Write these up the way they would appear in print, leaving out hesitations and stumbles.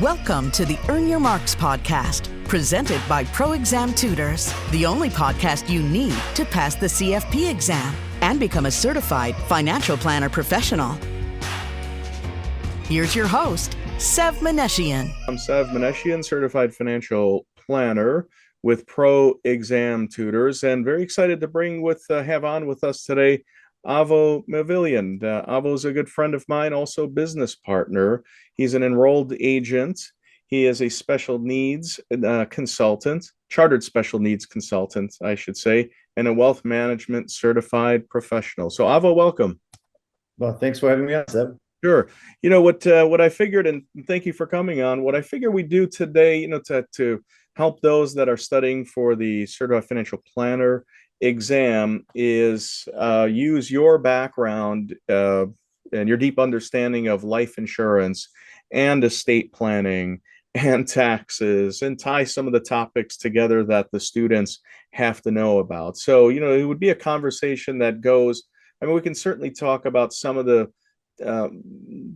Welcome to the Earn Your Marks podcast, presented by Pro Exam Tutors, the only podcast you need to pass the CFP exam and become a certified financial planner professional. Here's your host, Sev Meneshian. I'm Sev Meneshian, certified financial planner with Pro Exam Tutors, and very excited to have on with us today Avo Mavilian. Avo's a good friend of mine, also business partner. He's an enrolled agent. He is a special needs consultant, chartered special needs consultant, I should say, and a wealth management certified professional. So Avo, welcome. Well, thanks for having me on, Seb. Sure. You know what I figured, and thank you for coming on. What I figure we do today, to help those that are studying for the certified financial planner exam is use your background and your deep understanding of life insurance and estate planning and taxes, and tie some of the topics together that the students have to know about. So, it would be a conversation that goes, we can certainly talk about some of the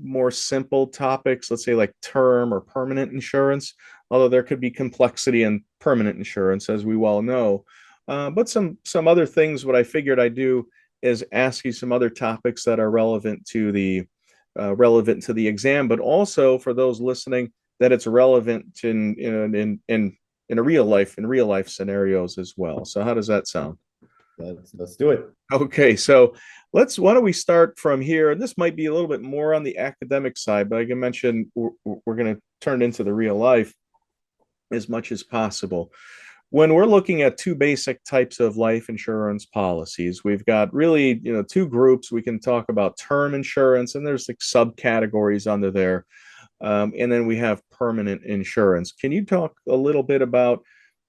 more simple topics, let's say like term or permanent insurance, although there could be complexity in permanent insurance, as we well know. But some other things, what I figured I'd do is ask you some other topics that are relevant to the exam, but also for those listening that it's relevant in real life scenarios as well. So how does that sound? Let's do it. Okay, so why don't we start from here? And this might be a little bit more on the academic side, but like I mentioned, we're going to turn into the real life as much as possible. When we're looking at two basic types of life insurance policies, we've got really, two groups. We can talk about term insurance, and there's like subcategories under there. And then we have permanent insurance. Can you talk a little bit about,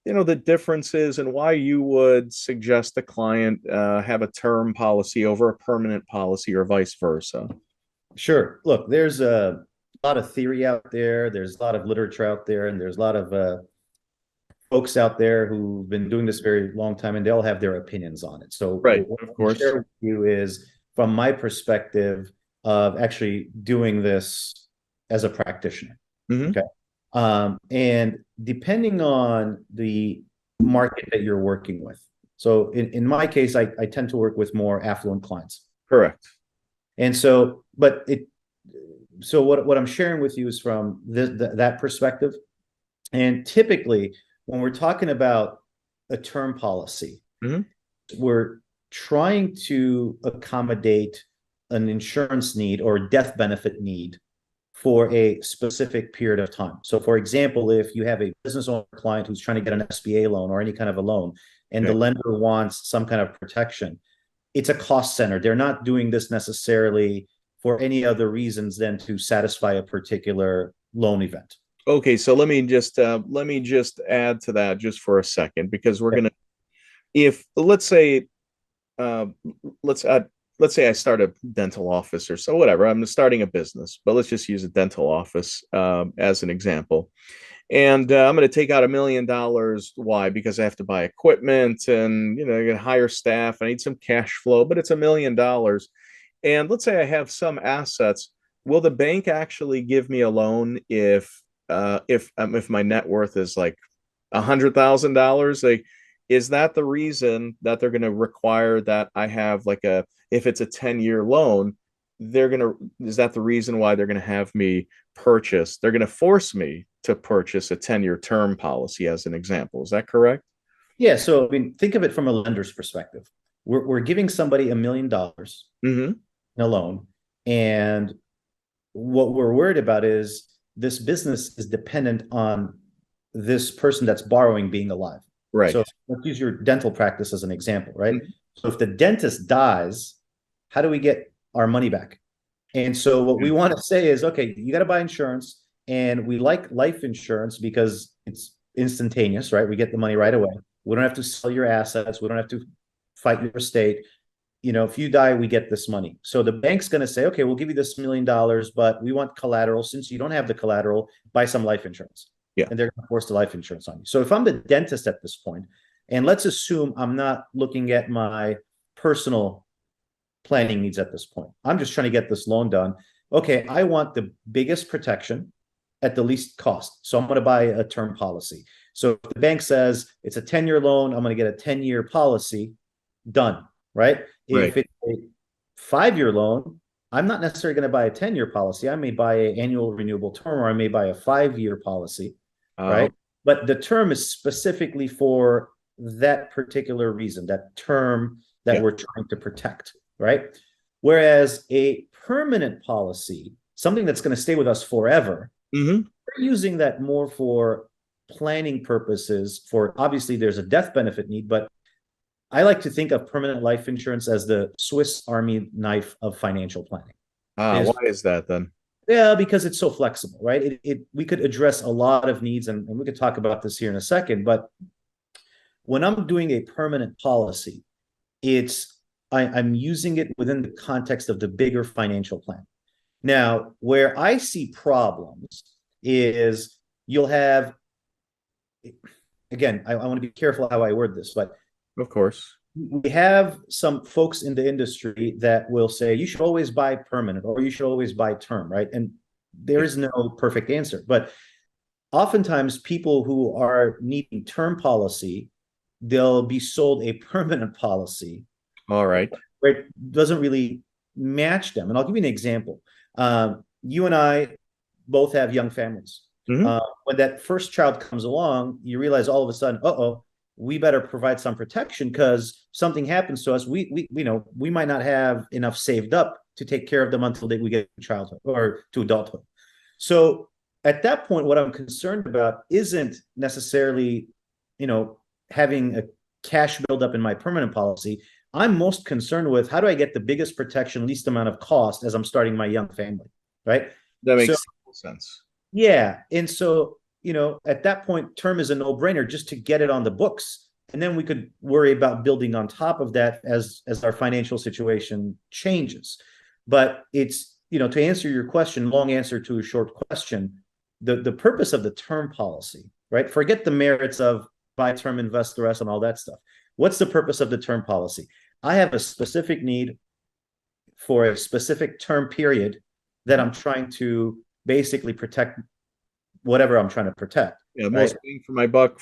the differences and why you would suggest a client have a term policy over a permanent policy or vice versa? Sure. Look, there's a lot of theory out there. There's a lot of literature out there, and there's a lot of folks out there who've been doing this a very long time, and they all have their opinions on it. So right, what of course, share with you is from my perspective of actually doing this as a practitioner. Mm-hmm. Okay. And depending on the market that you're working with. So in my case, I tend to work with more affluent clients. Correct. And so, what I'm sharing with you is from that perspective. And typically, when we're talking about a term policy, mm-hmm. we're trying to accommodate an insurance need or death benefit need for a specific period of time. So, for example, if you have a business owner client who's trying to get an SBA loan or any kind of a loan, and the lender wants some kind of protection, it's a cost center. They're not doing this necessarily for any other reasons than to satisfy a particular loan event. Okay, so let me just add to that just for a second, because we're gonna, if let's say I start a dental office or so, whatever. I'm starting a business, but let's just use a dental office as an example. And I'm going to take out $1 million. Why? Because I have to buy equipment and, I got to hire staff. I need some cash flow, but it's $1 million. And let's say I have some assets. Will the bank actually give me a loan if my net worth is like $100,000? Is that the reason that they're going to require that I have if it's a 10-year loan, is that the reason why they're going to have me purchase? They're going to force me to purchase a 10-year term policy, as an example. Is that correct? Yeah. So, think of it from a lender's perspective. We're giving somebody $1 million mm-hmm. in a loan. And what we're worried about is this business is dependent on this person that's borrowing being alive. Right. So let's use your dental practice as an example, right? Mm-hmm. So if the dentist dies, how do we get our money back? And so what we want to say is, okay, you got to buy insurance, and we like life insurance because it's instantaneous, right? We get the money right away. We don't have to sell your assets. We don't have to fight your estate. If you die, we get this money. So the bank's going to say, okay, we'll give you this $1 million, but we want collateral. Since you don't have the collateral, buy some life insurance. Yeah. And they're going to force the life insurance on you. So if I'm the dentist at this point, and let's assume I'm not looking at my personal planning needs at this point, I'm just trying to get this loan done. Okay, I want the biggest protection at the least cost. So I'm going to buy a term policy. So if the bank says it's a 10-year loan, I'm going to get a 10-year policy, done, right? Right. If it's a 5-year loan, I'm not necessarily going to buy a 10-year policy. I may buy an annual renewable term, or I may buy a 5-year policy, right? But the term is specifically for that particular reason, that term that we're trying to protect, right? Whereas a permanent policy, something that's going to stay with us forever, we're using that more for planning purposes. For obviously, there's a death benefit need, but I like to think of permanent life insurance as the Swiss Army knife of financial planning. Why is that then? Yeah, because it's so flexible, right? We could address a lot of needs, and we could talk about this here in a second. But when I'm doing a permanent policy, I'm using it within the context of the bigger financial plan. Now, where I see problems is you'll have, again, I want to be careful how I word this, but of course, we have some folks in the industry that will say you should always buy permanent or you should always buy term, right? And there is no perfect answer, but oftentimes people who are needing term policy, they'll be sold a permanent policy. All right. Where it doesn't really match them. And I'll give you an example. You and I both have young families. When that first child comes along, you realize all of a sudden, we better provide some protection because something happens to us. We might not have enough saved up to take care of them until we get to childhood or to adulthood. So at that point, what I'm concerned about isn't necessarily, having a cash buildup in my permanent policy. I'm most concerned with how do I get the biggest protection, least amount of cost as I'm starting my young family, right? That makes sense. Yeah. And so, at that point, term is a no-brainer just to get it on the books. And then we could worry about building on top of that as our financial situation changes. But it's, to answer your question, long answer to a short question, the purpose of the term policy, right? Forget the merits of buy term, invest the rest, and all that stuff. What's the purpose of the term policy? I have a specific need for a specific term period that I'm trying to basically protect whatever I'm trying to protect. Yeah, most bang for my buck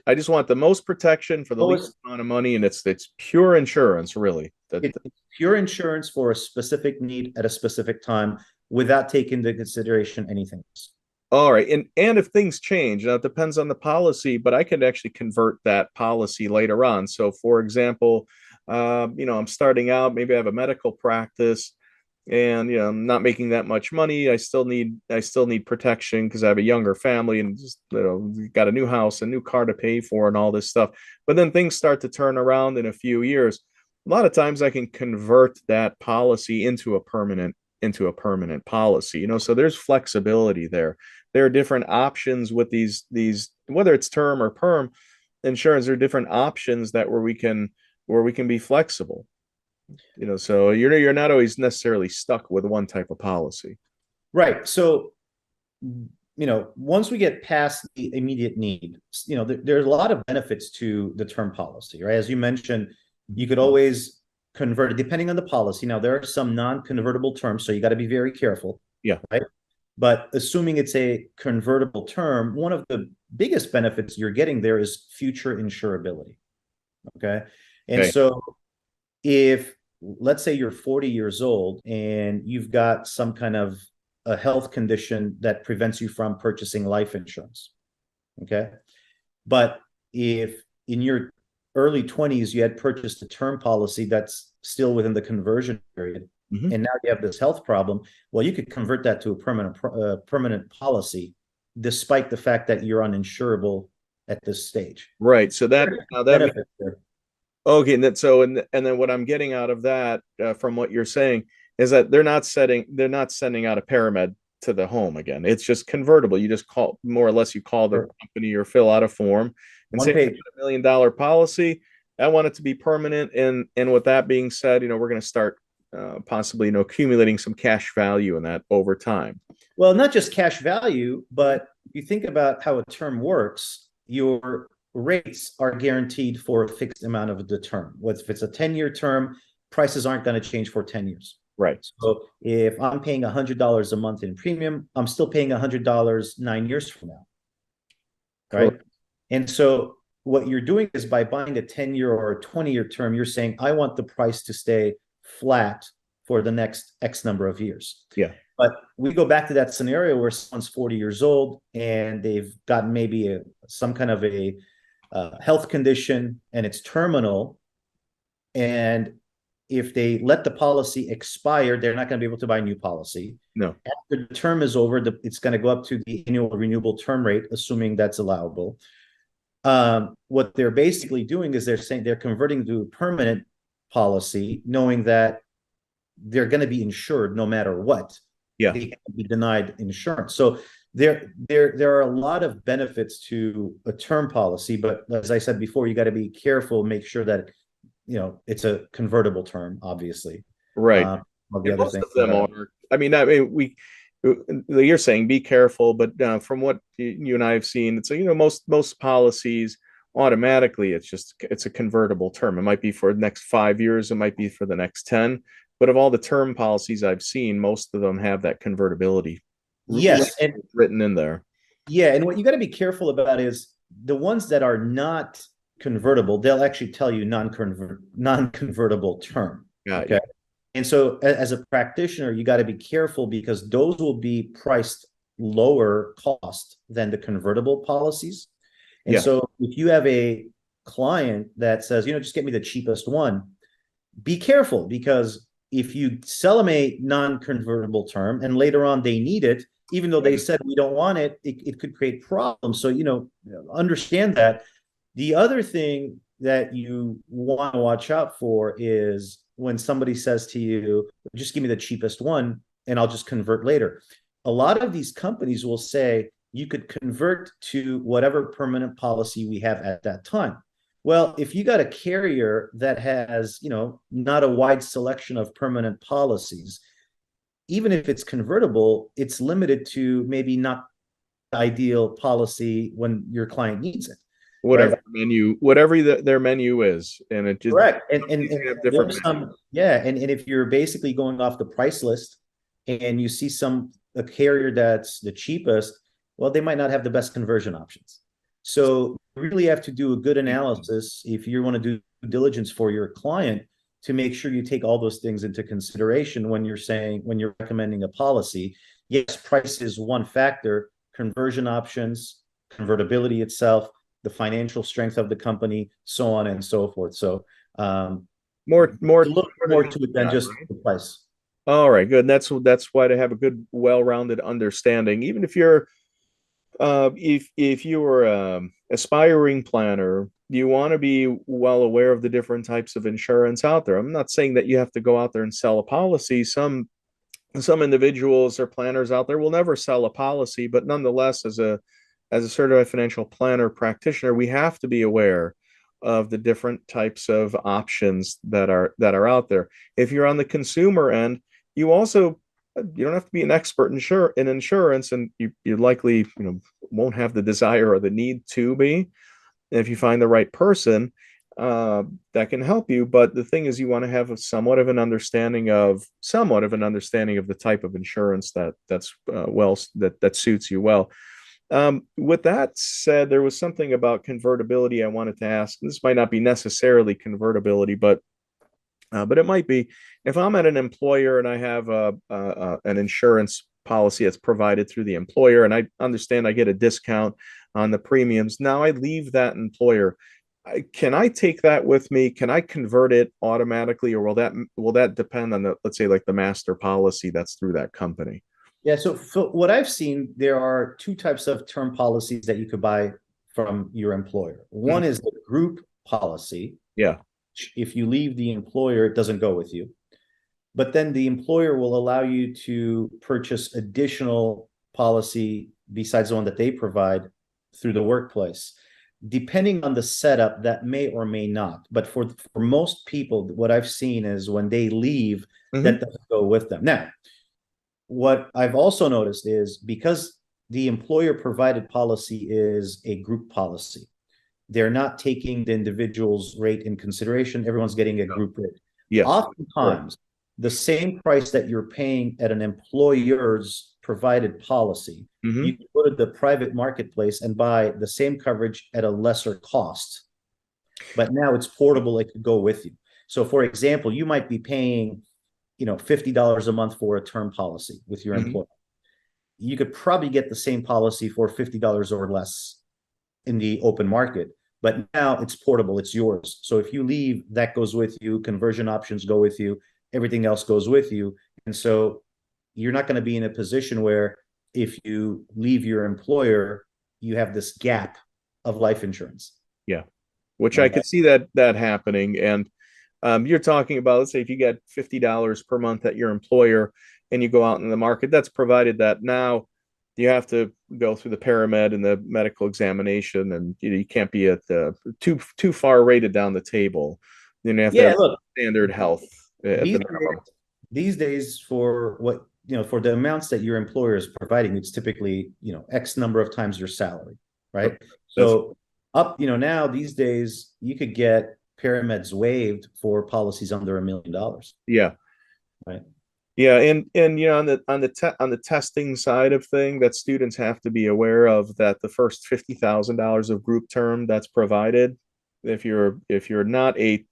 I just want the most protection for the least amount of money, and it's pure insurance, really. It's pure insurance for a specific need at a specific time without taking into consideration anything else. All right. And if things change, now it depends on the policy, but I could actually convert that policy later on. So for example, I'm starting out, maybe I have a medical practice and I'm not making that much money. I still need protection because I have a younger family and just got a new house, a new car to pay for and all this stuff. But then things start to turn around in a few years. A lot of times I can convert that policy into a permanent policy, so there's flexibility there. There are different options with these whether it's term or perm insurance. There are different options where we can be flexible, so you're not always necessarily stuck with one type of policy. Right. So once we get past the immediate need, there's a lot of benefits to the term policy, right? As you mentioned, you could always convert it depending on the policy. Now there are some non-convertible terms, so you got to be very careful. Yeah. Right. But assuming it's a convertible term, one of the biggest benefits you're getting there is future insurability. Okay. And so if, let's say you're 40 years old and you've got some kind of a health condition that prevents you from purchasing life insurance. Okay. But if in your early 20s, you had purchased a term policy that's still within the conversion period, and now you have this health problem, well, you could convert that to a permanent policy, despite the fact that you're uninsurable at this stage. Right. So that okay. And then what I'm getting out of that from what you're saying is that they're not sending out a paramed to the home again. It's just convertible. You just call, more or less, you call the company or fill out a form and say $1 million policy. I want it to be permanent. And with that being said, we're going to start possibly, accumulating some cash value in that over time. Well, not just cash value, but you think about how a term works, your rates are guaranteed for a fixed amount of the term. If it's a 10-year term, prices aren't going to change for 10 years. Right. So if I'm paying $100 a month in premium, I'm still paying $100 9 years from now, right? Correct. And so what you're doing is by buying a 10-year or a 20-year term, you're saying, I want the price to stay flat for the next X number of years. Yeah. But we go back to that scenario where someone's 40 years old and they've gotten maybe some kind of a health condition and it's terminal. And if they let the policy expire, they're not going to be able to buy a new policy. No. After the term is over, it's going to go up to the annual renewable term rate, assuming that's allowable. What they're basically doing is they're saying they're converting to a permanent policy, knowing that they're going to be insured no matter what. Yeah. They can't be denied insurance. So there are a lot of benefits to a term policy, but as I said before, you got to be careful, make sure that it's a convertible term, obviously. Right. Most of them are. I mean, you're saying be careful, but from what you and I have seen, it's most policies automatically it's a convertible term. It might be for the next 5 years, it might be for the next 10. But of all the term policies I've seen, most of them have that convertibility. Yes, and written in there. Yeah, and what you got to be careful about is the ones that are not convertible. They'll actually tell you non-convertible term. Okay. And so as a practitioner, you got to be careful because those will be priced lower cost than the convertible policies. And so if you have a client that says, just get me the cheapest one, be careful, because if you sell them a non-convertible term and later on they need it, even though they said we don't want it, it could create problems. So, understand that. The other thing that you want to watch out for is when somebody says to you, just give me the cheapest one and I'll just convert later. A lot of these companies will say you could convert to whatever permanent policy we have at that time. Well, if you got a carrier that has, not a wide selection of permanent policies, even if it's convertible, it's limited to maybe not the ideal policy when your client needs it. Whatever right? menu, whatever their menu is, and it just Correct. And have different and if you're basically going off the price list and you see a carrier that's the cheapest, well, they might not have the best conversion options. So you really have to do a good analysis if you want to do due diligence for your client to make sure you take all those things into consideration when you're recommending a policy. Yes, price is one factor, conversion options, convertibility itself, the financial strength of the company, so on and so forth. So more a little more to it than just the price. All right, good. And that's why to have a good, well-rounded understanding, even if you're if you were aspiring planner, you want to be well aware of the different types of insurance out there. I'm not saying that you have to go out there and sell a policy. Some individuals or planners out there will never sell a policy, but nonetheless, as a certified financial planner practitioner, we have to be aware of the different types of options that are out there. If you're on the consumer end, you don't have to be an expert in insurance, and you likely won't have the desire or the need to be. And if you find the right person that can help you, but the thing is, you want to have somewhat of an understanding of the type of insurance that suits you well. With that said, there was something about convertibility I wanted to ask. This might not be necessarily convertibility, but it might be. If I'm at an employer and I have an insurance policy that's provided through the employer, and I understand I get a discount on the premiums, now I leave that employer. Can I take that with me? Can I convert it automatically, or will that depend on let's say, like the master policy that's through that company? Yeah, so what I've seen, there are two types of term policies that you could buy from your employer. One is the group policy. Yeah. If you leave the employer, it doesn't go with you. But then the employer will allow you to purchase additional policy besides the one that they provide through the workplace. Depending on the setup, that may or may not. But for most people, what I've seen is when they leave, that doesn't go with them. Now, what I've also noticed is because the employer provided policy is a group policy, they're not taking the individual's rate in consideration. Everyone's getting a group rate. Yes. Oftentimes, the same price that you're paying at an employer's provided policy, you can go to the private marketplace and buy the same coverage at a lesser cost. But now it's portable, it could go with you. So for example, you might be paying, $50 a month for a term policy with your employer. You could probably get the same policy for $50 or less in the open market, but now it's portable, it's yours. So if you leave, that goes with you, conversion options go with you, everything else goes with you. And so you're not going to be in a position where if you leave your employer, you have this gap of life insurance. Yeah, which I could see that happening. And you're talking about, let's say if you get $50 per month at your employer and you go out in the market, that's provided that now you have to go through the paramed and the medical examination, and you can't be at the too far rated down the table. You have to have standard health at the minimum. These days, for what for the amounts that your employer is providing, it's typically X number of times your salary, right? Okay. So now these days you could get parameds waived for policies under $1 million. Yeah, right. Yeah, and on the testing side of thing, that students have to be aware of, that the first $50,000 of group term that's provided, if you're not a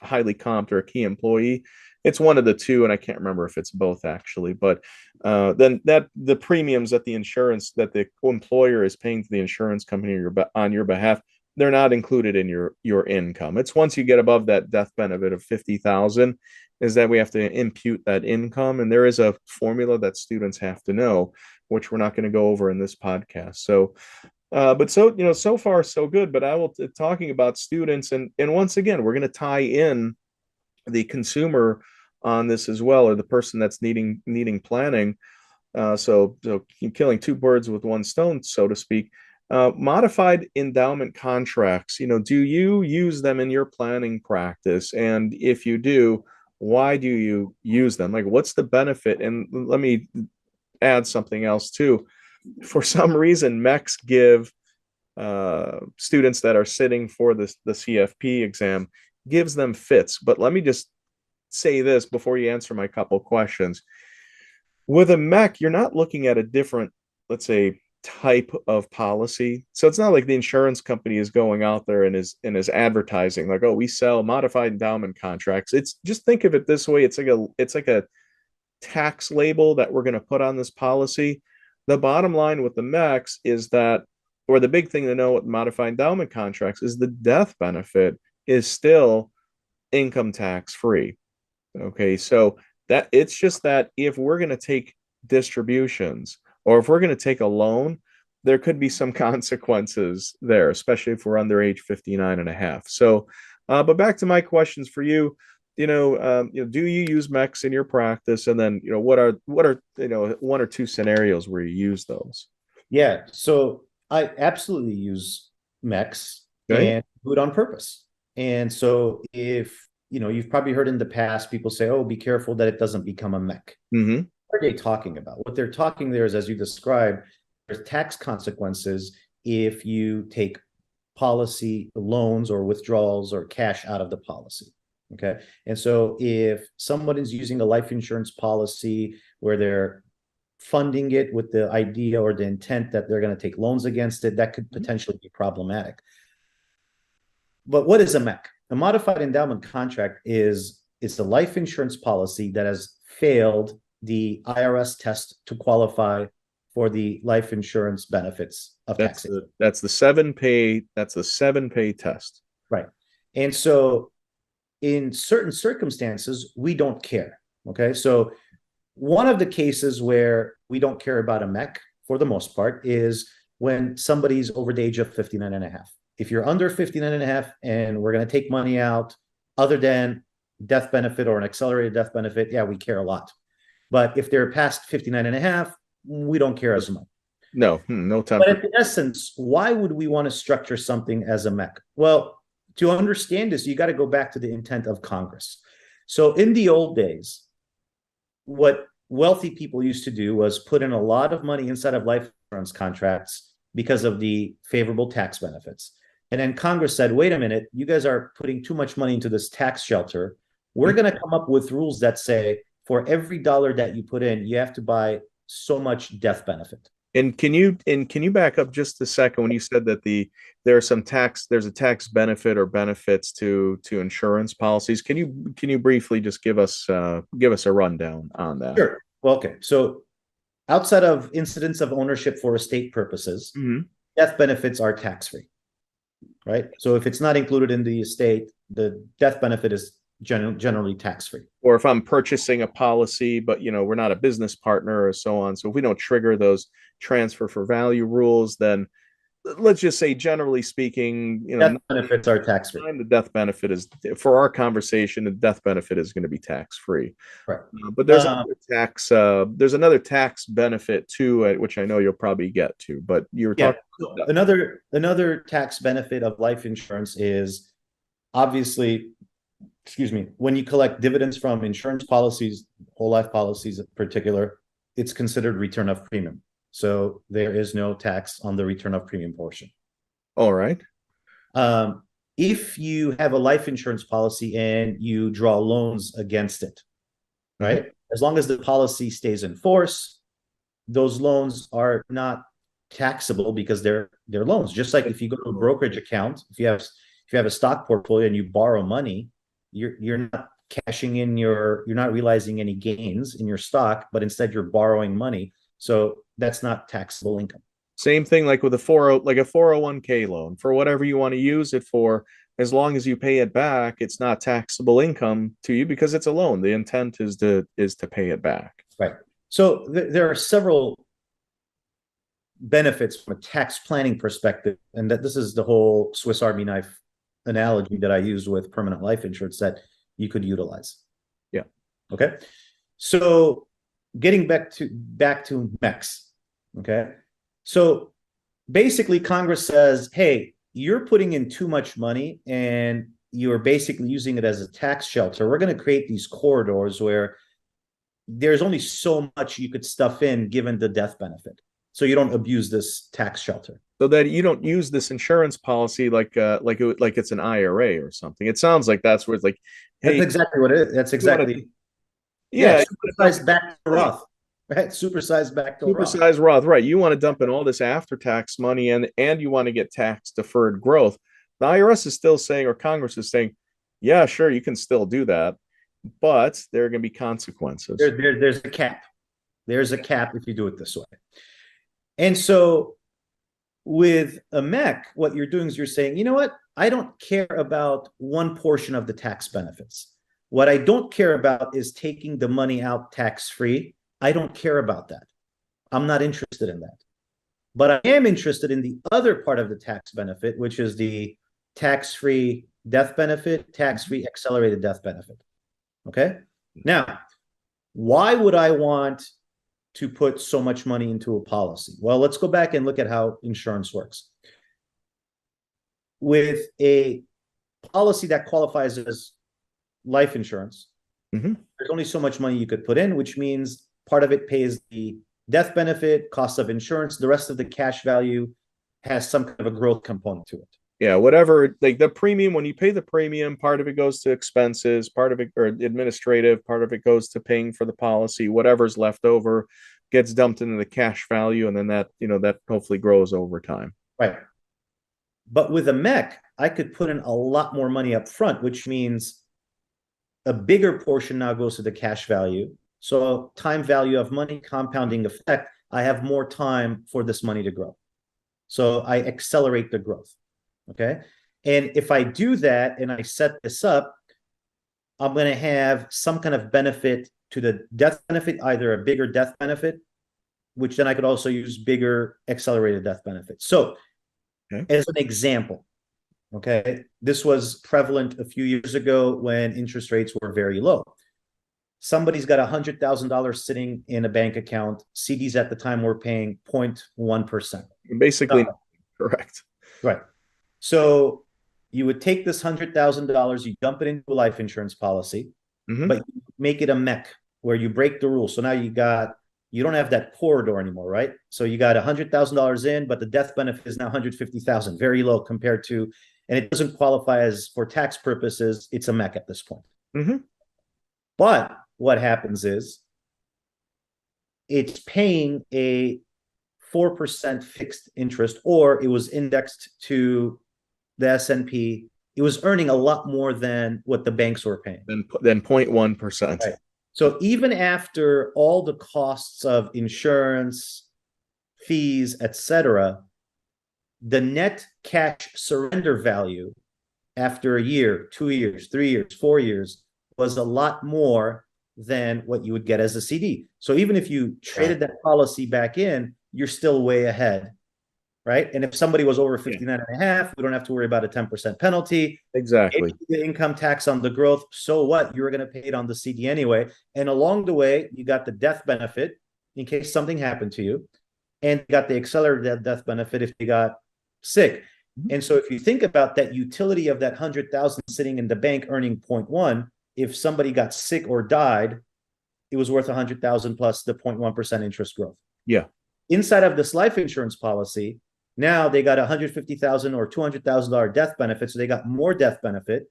highly comped or a key employee, it's one of the two, and I can't remember if it's both actually, but then that the premiums that the insurance that the employer is paying to the insurance company on your behalf, they're not included in your income. It's once you get above that death benefit of 50,000 is that we have to impute that income, and there is a formula that students have to know, which we're not going to go over in this podcast. So but so far so good. But I will talking about students, and once again we're going to tie in the consumer on this as well, or the person that's needing planning. So killing two birds with one stone, so to speak. Modified endowment contracts, do you use them in your planning practice? And if you do, why do you use them? Like, what's the benefit? And let me add something else too. For some reason, MECs give students that are sitting for the CFP exam, gives them fits. But let me just say this before you answer my couple questions. With a MEC, you're not looking at a different, let's say, type of policy. So it's not like the insurance company is going out there and is advertising like, oh, we sell modified endowment contracts. It's just, think of it this way. It's like a tax label that we're going to put on this policy. The bottom line with the MECs is that, or the big thing to know with modified endowment contracts, is the death benefit is still income tax free. Okay, so that it's just that if we're going to take distributions, or if we're going to take a loan, there could be some consequences there, especially if we're under age 59 and a half. So, but back to my questions for you, do you use MECs in your practice? And then, what are one or two scenarios where you use those? Yeah. So I absolutely use MECs and do it on purpose. And so if, you've probably heard in the past, people say, oh, be careful that it doesn't become a MEC. Mm-hmm. What are they talking about? What they're talking there is, as you described, there's tax consequences if you take policy loans or withdrawals or cash out of the policy. Okay. And so if someone is using a life insurance policy where they're funding it with the idea or the intent that they're going to take loans against it, that could potentially be problematic. But what is a MEC? A modified endowment contract it's a life insurance policy that has failed the IRS test to qualify for the life insurance benefits of taxation. That's the 7-pay test. Right. And so in certain circumstances, we don't care. Okay. So one of the cases where we don't care about a MEC for the most part is when somebody's over the age of 59 and a half. If you're under 59 and a half and we're going to take money out other than death benefit or an accelerated death benefit, yeah, we care a lot. But if they're past 59 and a half, we don't care as much. No time. But in essence, why would we want to structure something as a MEC? Well, to understand this, you got to go back to the intent of Congress. So in the old days, what wealthy people used to do was put in a lot of money inside of life insurance contracts because of the favorable tax benefits. And then Congress said, wait a minute, you guys are putting too much money into this tax shelter. We're going to come up with rules that say for every dollar that you put in, you have to buy so much death benefit. And can you back up just a second when you said that there's a tax benefit or benefits to insurance policies? Can you briefly just give us a rundown on that? Sure. Well, okay. So outside of incidents of ownership for estate purposes, death benefits are tax-free, right? So if it's not included in the estate, the death benefit is generally tax-free. Or if I'm purchasing a policy, but we're not a business partner or so on. So if we don't trigger those transfer for value rules, then let's just say, generally speaking, death benefits are tax-free. The death benefit is, for our conversation, the death benefit is going to be tax-free. Right. But there's another tax benefit too, which I know you'll probably get to. But you were talking another tax benefit of life insurance is obviously, when you collect dividends from insurance policies, whole life policies in particular, it's considered return of premium. So there is no tax on the return of premium portion. All right. If you have a life insurance policy and you draw loans against it, right? As long as the policy stays in force, those loans are not taxable because they're loans. Just like if you go to a brokerage account, if you have a stock portfolio and you borrow money, you're not cashing in you're not realizing any gains in your stock, but instead you're borrowing money. So that's not taxable income. Same thing like with a 401k loan, for whatever you want to use it for, as long as you pay it back, it's not taxable income to you because it's a loan. The intent is to pay it back. Right. So there are several benefits from a tax planning perspective, and that this is the whole Swiss Army knife analogy that I used with permanent life insurance that you could utilize. Yeah. Okay. So getting back to MECs. Okay. So basically Congress says, hey, you're putting in too much money and you're basically using it as a tax shelter. We're going to create these corridors where there's only so much you could stuff in given the death benefit. So you don't abuse this tax shelter. So that you don't use this insurance policy like it's an IRA or something. It sounds like that's where it's like, hey, that's exactly what it is. That's exactly. Supersized back to Roth, right? Supersized back to supersized Roth, right? You want to dump in all this after-tax money and you want to get tax-deferred growth. The IRS is still saying, or Congress is saying, yeah, sure, you can still do that, but there are going to be consequences. There's a cap. There's a cap if you do it this way. And so with a MEC, what you're doing is you're saying, you know what? I don't care about one portion of the tax benefits. What I don't care about is taking the money out tax-free. I don't care about that. I'm not interested in that. But I am interested in the other part of the tax benefit, which is the tax-free death benefit, tax-free accelerated death benefit. Okay? Now, why would I want to put so much money into a policy? Well, let's go back and look at how insurance works. With a policy that qualifies as life insurance, there's only so much money you could put in, which means part of it pays the death benefit, cost of insurance. The rest of the cash value has some kind of a growth component to it. Yeah, whatever, like the premium, when you pay the premium, part of it goes to expenses, part of it, or administrative, part of it goes to paying for the policy. Whatever's left over gets dumped into the cash value, and then that hopefully grows over time. Right. But with a MEC, I could put in a lot more money up front, which means a bigger portion now goes to the cash value. So time value of money, compounding effect, I have more time for this money to grow. So I accelerate the growth. Okay. And if I do that and I set this up, I'm going to have some kind of benefit to the death benefit, either a bigger death benefit, which then I could also use bigger accelerated death benefits. So as an example, okay, this was prevalent a few years ago when interest rates were very low. Somebody's got $100,000 sitting in a bank account. CDs at the time were paying 0.1%. Basically, correct. Right. So you would take this $100,000, you dump it into a life insurance policy, but you make it a MEC where you break the rules. So now you don't have that corridor anymore, right? So you got $100,000 in, but the death benefit is now $150,000, very low compared to, and it doesn't qualify as for tax purposes. It's a MEC at this point. But what happens is it's paying a 4% fixed interest, or it was indexed to the S&P. It was earning a lot more than what the banks were paying. Then 0.1%. Right. So even after all the costs of insurance, fees, etc., the net cash surrender value after a year, 2 years, 3 years, 4 years was a lot more than what you would get as a CD. So even if you traded that policy back in, you're still way ahead, right? And if somebody was over 59 and a half, we don't have to worry about a 10% penalty. Exactly. The income tax on the growth, so what? You're going to pay it on the CD anyway. And along the way, you got the death benefit in case something happened to you, and you got the accelerated death benefit if you got sick. And so if you think about that utility of that 100,000 sitting in the bank earning 0.1, if somebody got sick or died, it was worth 100,000 plus the 0.1% interest growth. Yeah. Inside of this life insurance policy, now they got $150,000 or $200,000 death benefit, so they got more death benefit,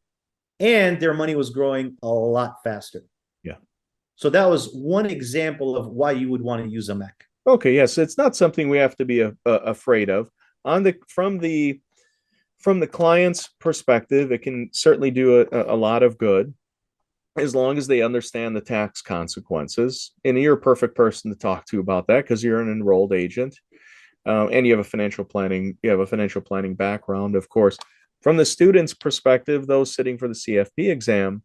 and their money was growing a lot faster. Yeah. So that was one example of why you would want to use a MEC. Okay. Yes, it's not something we have to be afraid of. From the client's perspective, it can certainly do a lot of good as long as they understand the tax consequences. And you're a perfect person to talk to about that because you're an enrolled agent, and you have a financial planning background, of course. From the student's perspective, those sitting for the CFP exam,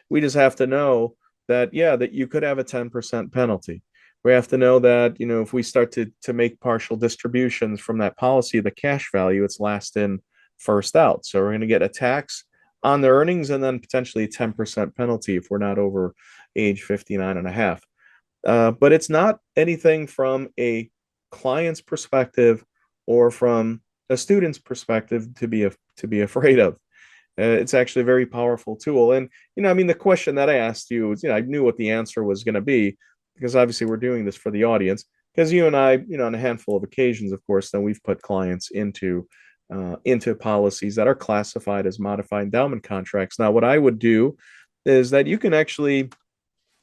we just have to know that that you could have a 10% penalty. We have to know that if we start to make partial distributions from that policy, the cash value, it's last in, first out. So we're going to get a tax on the earnings and then potentially a 10% penalty if we're not over age 59 and a half. But it's not anything from a client's perspective or from a student's perspective to be afraid of. It's actually a very powerful tool. And, the question that I asked you was, I knew what the answer was going to be because obviously we're doing this for the audience, because you and I, on a handful of occasions, of course, then we've put clients into policies that are classified as modified endowment contracts. Now, what I would do is that you can actually,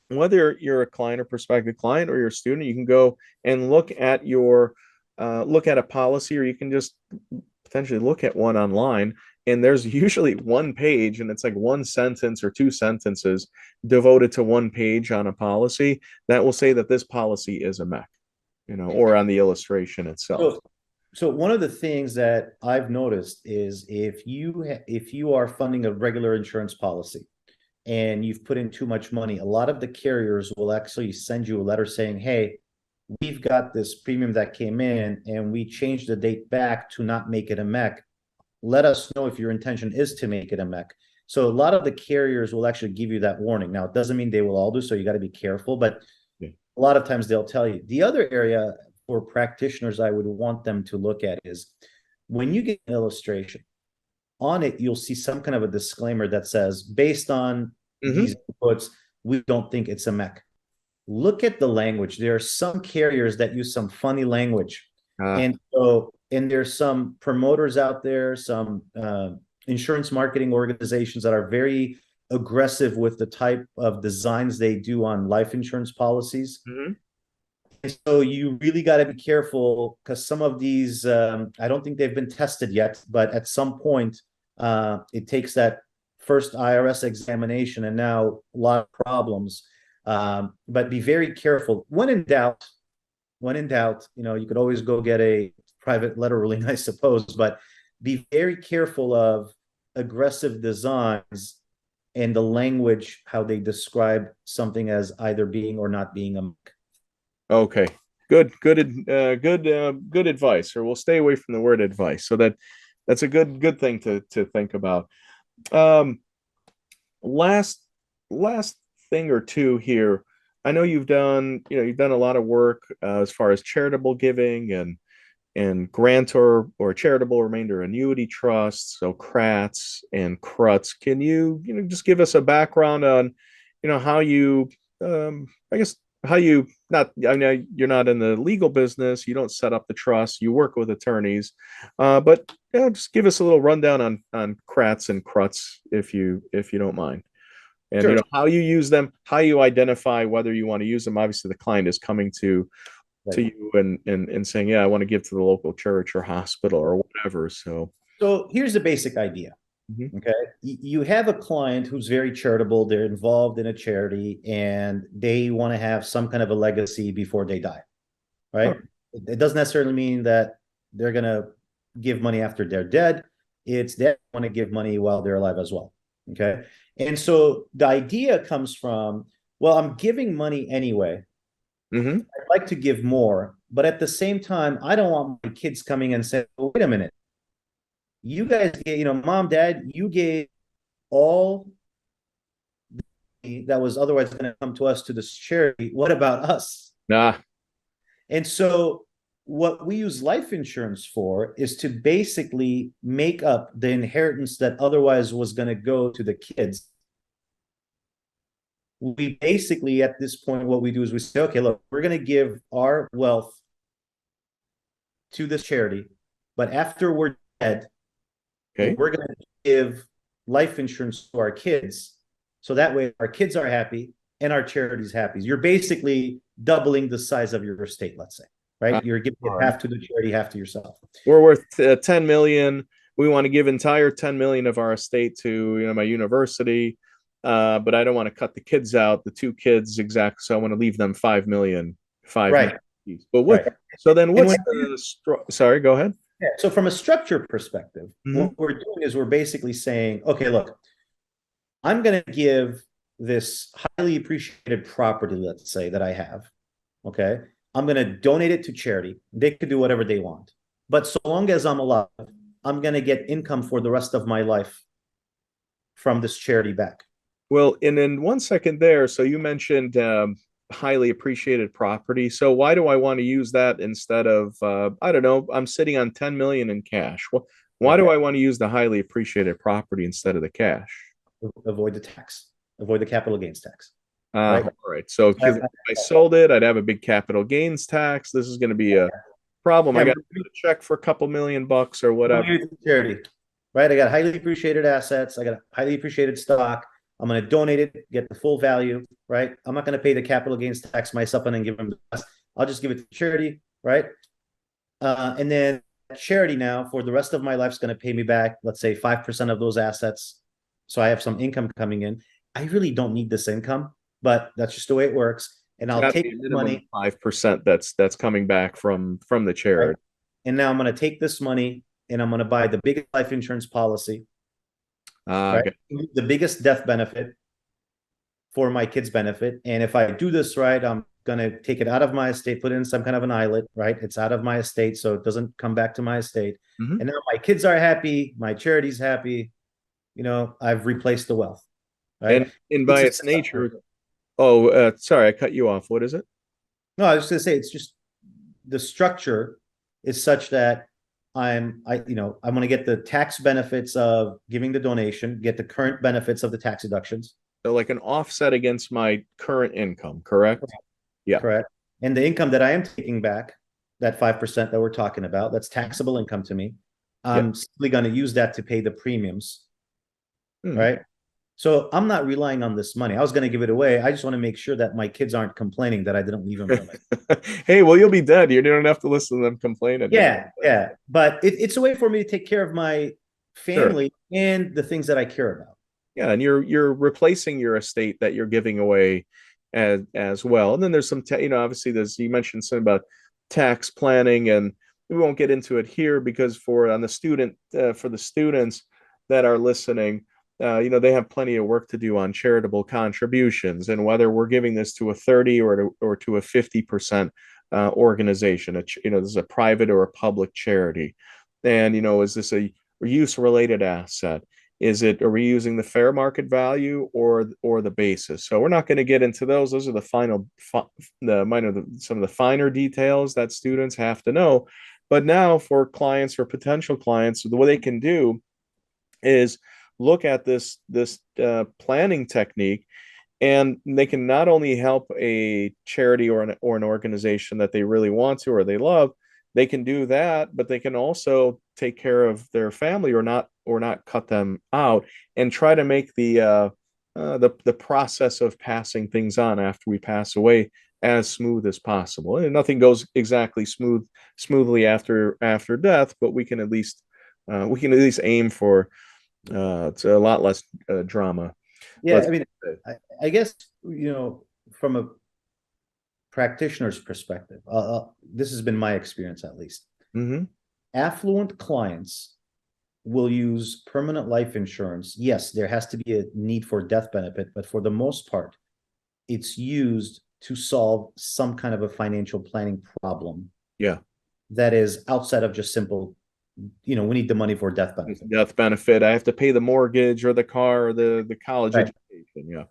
whether you're a client or prospective client or you're a student, you can go and look at a policy, or you can just potentially look at one online. And there's usually one page, and it's like one sentence or two sentences devoted to one page on a policy that will say that this policy is a MEC, or on the illustration itself. So one of the things that I've noticed is if you are funding a regular insurance policy and you've put in too much money, a lot of the carriers will actually send you a letter saying, hey, we've got this premium that came in and we changed the date back to not make it a MEC. Let us know if your intention is to make it a MEC. So a lot of the carriers will actually give you that warning. Now, it doesn't mean they will all do, so you got to be careful, but a lot of times they'll tell you. The other area for practitioners I would want them to look at is when you get an illustration, on it, you'll see some kind of a disclaimer that says, based on these inputs, we don't think it's a MEC. Look at the language. There are some carriers that use some funny language. And there's some promoters out there, some insurance marketing organizations that are very aggressive with the type of designs they do on life insurance policies. And so you really got to be careful, because some of these, I don't think they've been tested yet, but at some point, it takes that first IRS examination, and now a lot of problems. But be very careful. When in doubt, you could always go get a private letter ruling, I suppose, but be very careful of aggressive designs and the language, how they describe something as either being or not being a MEC. Okay, good advice. Or we'll stay away from the word advice. So that's a good thing to think about. Last thing or two here. I know you've done a lot of work as far as charitable giving and grantor or charitable remainder annuity trusts, so CRATs and CRUTs. Can you just give us a background on how you not, I know you're not in the legal business, you don't set up the trust, you work with attorneys, but just give us a little rundown on CRATs and CRUTs if you don't mind. And Sure. how you use them, how you identify whether you want to use them. Obviously, the client is coming to Right. you and saying, yeah, I want to give to the local church or hospital or whatever. So here's the basic idea. Mhm. Okay. You have a client who's very charitable. They're involved in a charity and they want to have some kind of a legacy before they die. Right. It doesn't necessarily mean that they're going to give money after they're dead. It's they want to give money while they're alive as well. Okay. And so the idea comes from, well, I'm giving money anyway. Mhm. I'd like to give more, but at the same time, I don't want my kids coming and saying, well, wait a minute, you guys, mom, dad, you gave all that was otherwise going to come to us to this charity. What about us? Nah. And so what we use life insurance for is to basically make up the inheritance that otherwise was going to go to the kids. We basically, at this point, what we do is we say, okay, look, we're going to give our wealth to this charity, but after we're dead, Okay. we're going to give life insurance to our kids. So that way our kids are happy and our charity's happy. You're basically doubling the size of your estate, let's say, right? You're giving it half to the charity, half to yourself. We're worth 10 million. We want to give entire 10 million of our estate to my university, but I don't want to cut the kids out, the two kids exact. So I want to leave them 5 million, right. Million. But what? Right. So then what's sorry, go ahead. Yeah. So from a structure perspective, what we're doing is we're basically saying, okay, look, I'm going to give this highly appreciated property, let's say, that I have. Okay. I'm going to donate it to charity. They could do whatever they want. But so long as I'm alive, I'm going to get income for the rest of my life from this charity back. Well, and in 1 second there, so you mentioned highly appreciated property. So why do I want to use that instead of, I don't know, I'm sitting on 10 million in cash. Well, why do I want to use the highly appreciated property instead of the cash? Avoid the tax, avoid the capital gains tax. Right. All right. So if I sold it, I'd have a big capital gains tax. This is going to be a problem. I got to check for a couple $1,000,000 or whatever. Charity, right? I got highly appreciated assets. I got highly appreciated stock. I'm going to donate it, get the full value, right? I'm not going to pay the capital gains tax myself and then give them the rest. I'll just give it to charity, right? And then charity now for the rest of my life is going to pay me back, let's say 5% of those assets. So I have some income coming in. I really don't need this income, but that's just the way it works. And I'll take the money 5% that's coming back from the charity. Right? And now I'm going to take this money and I'm going to buy the biggest life insurance policy. Right? Okay. The biggest death benefit for my kids' benefit. And if I do this right, I'm going to take it out of my estate, put it in some kind of an islet, right? It's out of my estate, so it doesn't come back to my estate. And now my kids are happy, my charity's happy. I've replaced the wealth, right? And by its nature, sorry, I cut you off. What is it? No, I was going to say, it's just the structure is such that I'm going to get the tax benefits of giving the donation, get the current benefits of the tax deductions. So like an offset against my current income, correct? Yeah. Correct. And the income that I am taking back, that 5% that we're talking about, that's taxable income to me. I'm simply going to use that to pay the premiums. Right. So I'm not relying on this money. I was going to give it away. I just want to make sure that my kids aren't complaining that I didn't leave them with it. Hey, well, you'll be dead. You don't have to listen to them complaining. Yeah. But it's a way for me to take care of my family and the things that I care about. Yeah, and you're replacing your estate that you're giving away as well. And then there's some, obviously you mentioned something about tax planning, and we won't get into it here because for the students that are listening, they have plenty of work to do on charitable contributions and whether we're giving this to a 30 or to a 50% organization. This is a private or a public charity, and is this a use related asset? Are we using the fair market value or the basis? So we're not going to get into those. Those are the some of the finer details that students have to know. But now for clients or potential clients, what they can do is look at this planning technique, and they can not only help a charity or an organization that they really want to or they love. They can do that, but they can also take care of their family or not cut them out and try to make the the process of passing things on after we pass away as smooth as possible. And nothing goes exactly smoothly after death, but we can at least aim for it's a lot less drama. Yeah, I mean, I guess, from a practitioner's perspective, this has been my experience at least. Mm-hmm. Affluent clients will use permanent life insurance. Yes, there has to be a need for death benefit, but for the most part, it's used to solve some kind of a financial planning problem. Yeah. That is outside of just simple, we need the money for death benefit. Death benefit. I have to pay the mortgage or the car or the college right. education. Yeah.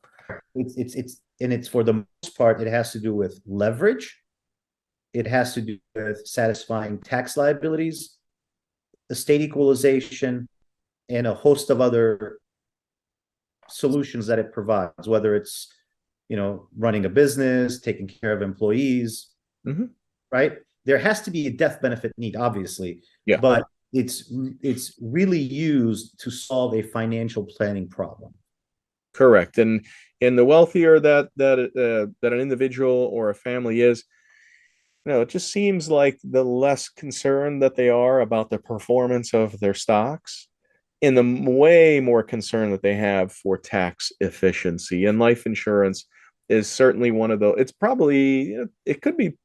It's for the most part, it has to do with leverage. It has to do with satisfying tax liabilities, estate equalization, and a host of other solutions that it provides, whether it's, running a business, taking care of employees, mm-hmm. right? There has to be a death benefit need, obviously, yeah. But it's really used to solve a financial planning problem. Correct. And the wealthier that an individual or a family is, it just seems like the less concerned that they are about the performance of their stocks, and the way more concern that they have for tax efficiency. And life insurance is certainly one of those. It's probably, it could be,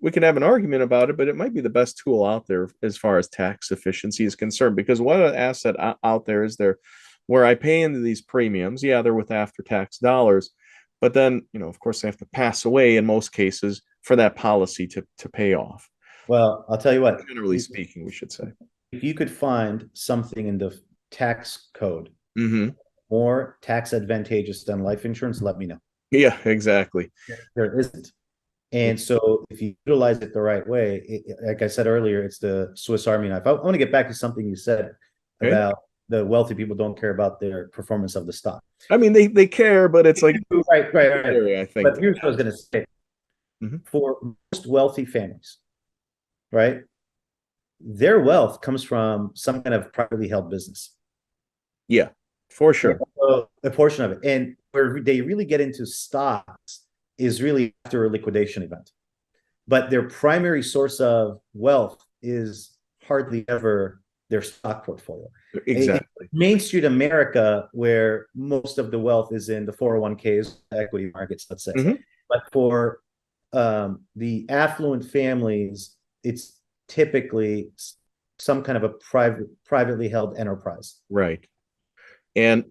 we can have an argument about it, but it might be the best tool out there as far as tax efficiency is concerned, because what asset out there is there where I pay into these premiums? Yeah, they're with after-tax dollars, but then, of course, they have to pass away in most cases for that policy to pay off. Well, I'll tell you what. Generally speaking, we should say. If you could find something in the tax code mm-hmm. more tax advantageous than life insurance, let me know. Yeah, exactly. There isn't. And so if you utilize it the right way, like I said earlier, it's the Swiss Army knife. I want to get back to something you said about the wealthy people don't care about their performance of the stock. I mean, they care, but it's like right. I think. But here's what I was going to say: mm-hmm. for most wealthy families, right, their wealth comes from some kind of privately held business. Yeah, for sure. A portion of it, and where they really get into stocks is really after a liquidation event. But their primary source of wealth is hardly ever their stock portfolio. Exactly. In Main Street America, where most of the wealth is in the 401ks, equity markets, let's say. Mm-hmm. But for the affluent families, it's typically some kind of a privately held enterprise. Right. And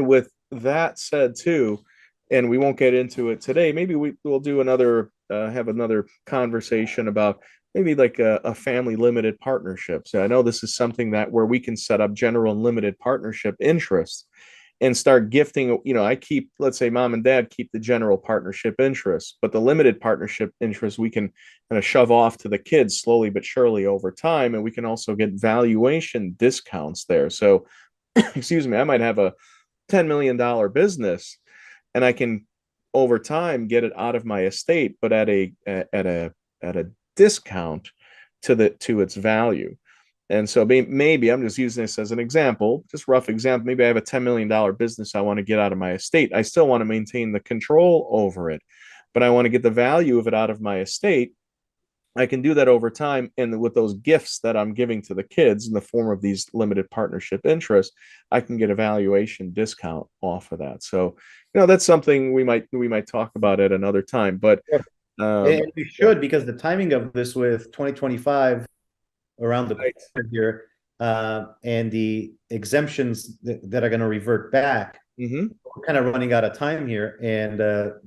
with that said too, and we won't get into it today, maybe we'll do another have another conversation about maybe like a family limited partnership. So I know this is something that where we can set up general and limited partnership interests and start gifting, I keep, let's say mom and dad keep the general partnership interest, but the limited partnership interest we can kind of shove off to the kids slowly but surely over time. And we can also get valuation discounts there. So excuse me, I might have a $10 million business and I can over time get it out of my estate, but at a discount to its value. And so maybe I'm just using this as an example, just rough example. Maybe I have a $10 million business I want to get out of my estate. I still want to maintain the control over it, but I want to get the value of it out of my estate. I can do that over time. And with those gifts that I'm giving to the kids in the form of these limited partnership interests, I can get a valuation discount off of that. So, that's something we might talk about at another time, but and we should, because the timing of this with 2025 around the corner here, and the exemptions that are going to revert back, mm-hmm. we're kind of running out of time here. And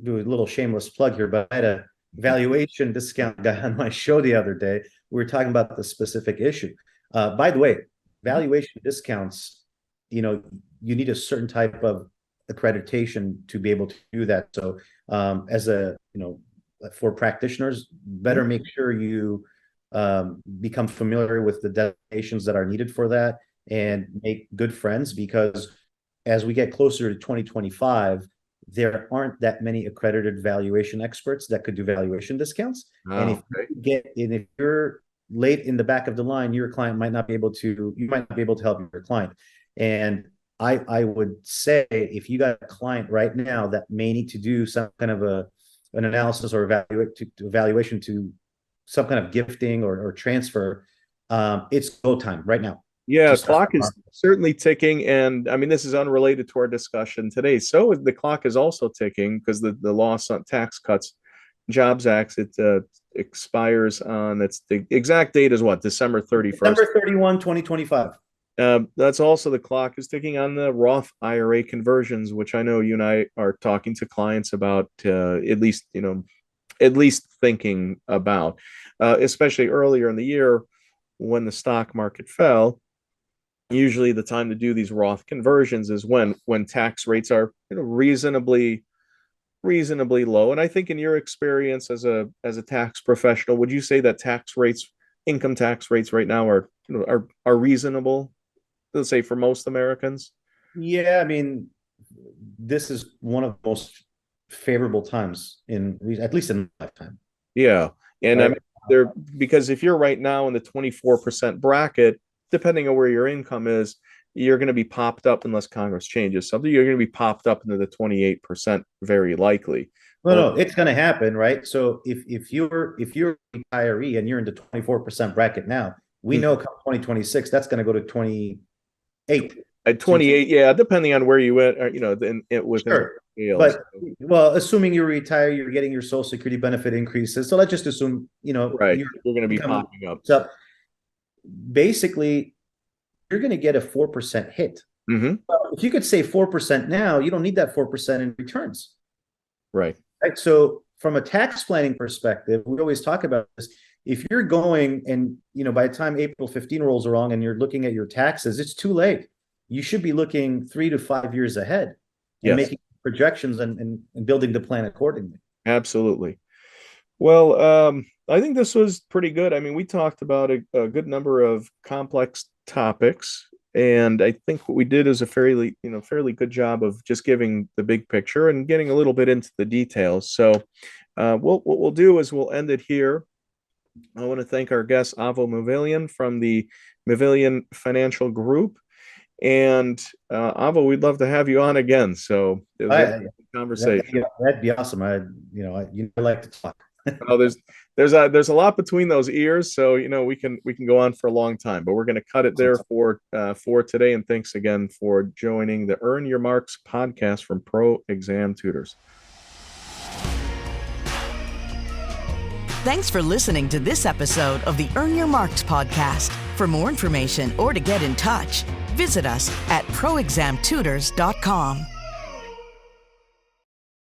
do a little shameless plug here, but I had a valuation discount guy on my show the other day. We were talking about the specific issue. By the way, valuation discounts, you need a certain type of accreditation to be able to do that. So as for practitioners, better make sure you become familiar with the designations that are needed for that and make good friends, because as we get closer to 2025, there aren't that many accredited valuation experts that could do valuation discounts. And if you're late in the back of the line, your client might not be able to help your client. And I would say if you got a client right now that may need to do some kind of an analysis or evaluation to some kind of gifting or transfer, it's go time right now. Yeah, Just clock is certainly ticking, and I mean this is unrelated to our discussion today. So the clock is also ticking because the loss on tax cuts, Jobs Act, it expires on the exact date is what, December 31st. December 31, 2025. That's also the clock is ticking on the Roth IRA conversions, which I know you and I are talking to clients about, at least thinking about, especially earlier in the year when the stock market fell. Usually the time to do these Roth conversions is when tax rates are reasonably low. And I think in your experience as a tax professional, would you say that income tax rates right now are reasonable, let's say, for most Americans? Yeah, I mean, this is one of the most favorable times at least in my lifetime. Yeah. And right? I mean, because if you're right now in the 24% bracket, depending on where your income is, you're going to be popped up unless Congress changes something. You're going to be popped up into the 28% very likely. No, it's going to happen, right? So if you're a retiree and you're in the 24% bracket now, we know come 2026 that's going to go to 28. At 28, yeah, depending on where you went, within sure. But well, assuming you retire, you're getting your Social Security benefit increases. So let's just assume, right, you're going to be popping up. So basically, you're going to get a 4% hit. Mm-hmm. Well, if you could save 4% now, you don't need that 4% in returns. Right. So from a tax planning perspective, we always talk about this. If you're going and, by the time April 15 rolls around and you're looking at your taxes, it's too late. You should be looking 3 to 5 years ahead and making projections and building the plan accordingly. Absolutely. Well, I think this was pretty good. I mean, we talked about a good number of complex topics, and I think what we did is a fairly good job of just giving the big picture and getting a little bit into the details. So, what we'll do is we'll end it here. I want to thank our guest, Avo Mavilian from the Mavilian Financial Group. And Avo, we'd love to have you on again. So it was a conversation. That'd be awesome. I like to talk. Well, there's a lot between those ears, so we can go on for a long time. But we're going to cut it there for today. And thanks again for joining the Earn Your Marks podcast from Pro Exam Tutors. Thanks for listening to this episode of the Earn Your Marks podcast. For more information or to get in touch, visit us at proexamtutors.com.